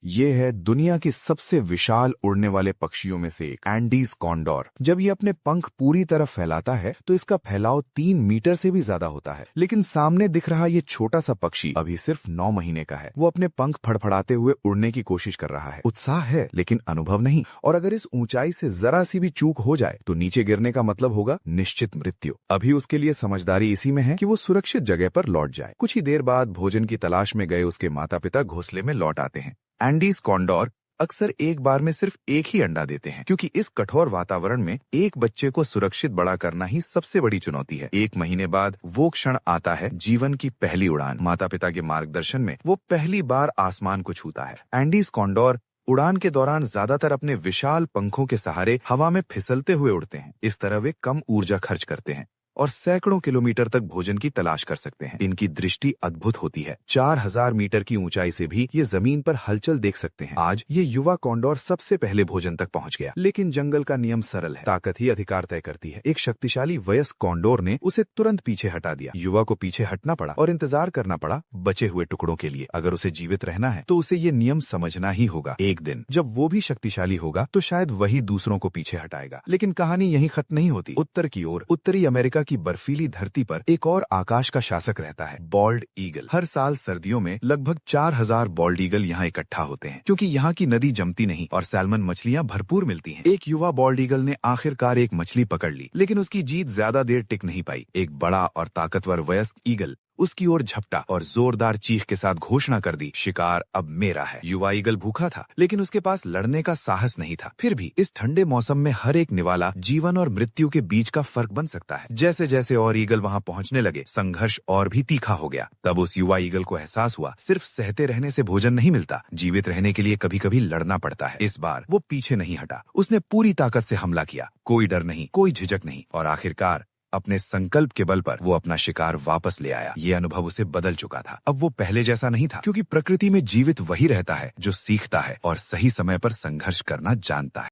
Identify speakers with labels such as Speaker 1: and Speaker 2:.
Speaker 1: ये है दुनिया की सबसे विशाल उड़ने वाले पक्षियों में से एक, एंडीज कॉन्डोर। जब ये अपने पंख पूरी तरफ फैलाता है तो इसका फैलाव 3 मीटर से भी ज्यादा होता है। लेकिन सामने दिख रहा ये छोटा सा पक्षी अभी सिर्फ 9 महीने का है। वो अपने पंख फड़फड़ाते हुए उड़ने की कोशिश कर रहा है। उत्साह है लेकिन अनुभव नहीं, और अगर इस ऊंचाई से जरा सी भी चूक हो जाए तो नीचे गिरने का मतलब होगा निश्चित मृत्यु। अभी उसके लिए समझदारी इसी में है कि वो सुरक्षित जगह पर लौट जाए। कुछ ही देर बाद भोजन की तलाश में गए उसके माता पिता घोंसले में लौट आते हैं। एंडीज कॉन्डोर अक्सर एक बार में सिर्फ एक ही अंडा देते हैं, क्योंकि इस कठोर वातावरण में एक बच्चे को सुरक्षित बड़ा करना ही सबसे बड़ी चुनौती है। 1 महीने बाद वो क्षण आता है, जीवन की पहली उड़ान। माता पिता के मार्गदर्शन में वो पहली बार आसमान को छूता है। एंडीज कॉन्डोर उड़ान के दौरान ज्यादातर अपने विशाल पंखों के सहारे हवा में फिसलते हुए उड़ते हैं। इस तरह वे कम ऊर्जा खर्च करते हैं और सैकड़ों किलोमीटर तक भोजन की तलाश कर सकते हैं। इनकी दृष्टि अद्भुत होती है। 4000 मीटर की ऊंचाई से भी ये जमीन पर हलचल देख सकते हैं। आज ये युवा कॉन्डोर सबसे पहले भोजन तक पहुंच गया, लेकिन जंगल का नियम सरल है, ताकत ही अधिकार तय करती है। एक शक्तिशाली वयस्क कॉन्डोर ने उसे तुरंत पीछे हटा दिया। युवा को पीछे हटना पड़ा और इंतजार करना पड़ा बचे हुए टुकड़ों के लिए। अगर उसे जीवित रहना है तो उसे ये नियम समझना ही होगा। एक दिन जब वो भी शक्तिशाली होगा तो शायद वही दूसरों को पीछे हटाएगा। लेकिन कहानी यहीं खत्म नहीं होती। उत्तर की ओर उत्तरी अमेरिका की बर्फीली धरती पर एक और आकाश का शासक रहता है, बॉल्ड ईगल। हर साल सर्दियों में लगभग 4000 बॉल्ड ईगल यहाँ इकट्ठा होते हैं, क्योंकि यहाँ की नदी जमती नहीं और सैल्मन मछलियाँ भरपूर मिलती हैं। एक युवा बॉल्ड ईगल ने आखिरकार एक मछली पकड़ ली, लेकिन उसकी जीत ज्यादा देर टिक नहीं पाई। एक बड़ा और ताकतवर वयस्क ईगल उसकी ओर झपटा और जोरदार चीख के साथ घोषणा कर दी, शिकार अब मेरा है। युवा ईगल भूखा था, लेकिन उसके पास लड़ने का साहस नहीं था। फिर भी इस ठंडे मौसम में हर एक निवाला जीवन और मृत्यु के बीच का फर्क बन सकता है। जैसे जैसे और ईगल वहां पहुंचने लगे, संघर्ष और भी तीखा हो गया। तब उस युवा ईगल को एहसास हुआ, सिर्फ सहते रहने से भोजन नहीं मिलता, जीवित रहने के लिए कभी कभी लड़ना पड़ता है। इस बार वो पीछे नहीं हटा, उसने पूरी ताकत से हमला किया। कोई डर नहीं, कोई झिझक नहीं, और आखिरकार अपने संकल्प के बल पर वो अपना शिकार वापस ले आया। ये अनुभव उसे बदल चुका था। अब वो पहले जैसा नहीं था, क्योंकि प्रकृति में जीवित वही रहता है जो सीखता है और सही समय पर संघर्ष करना जानता है।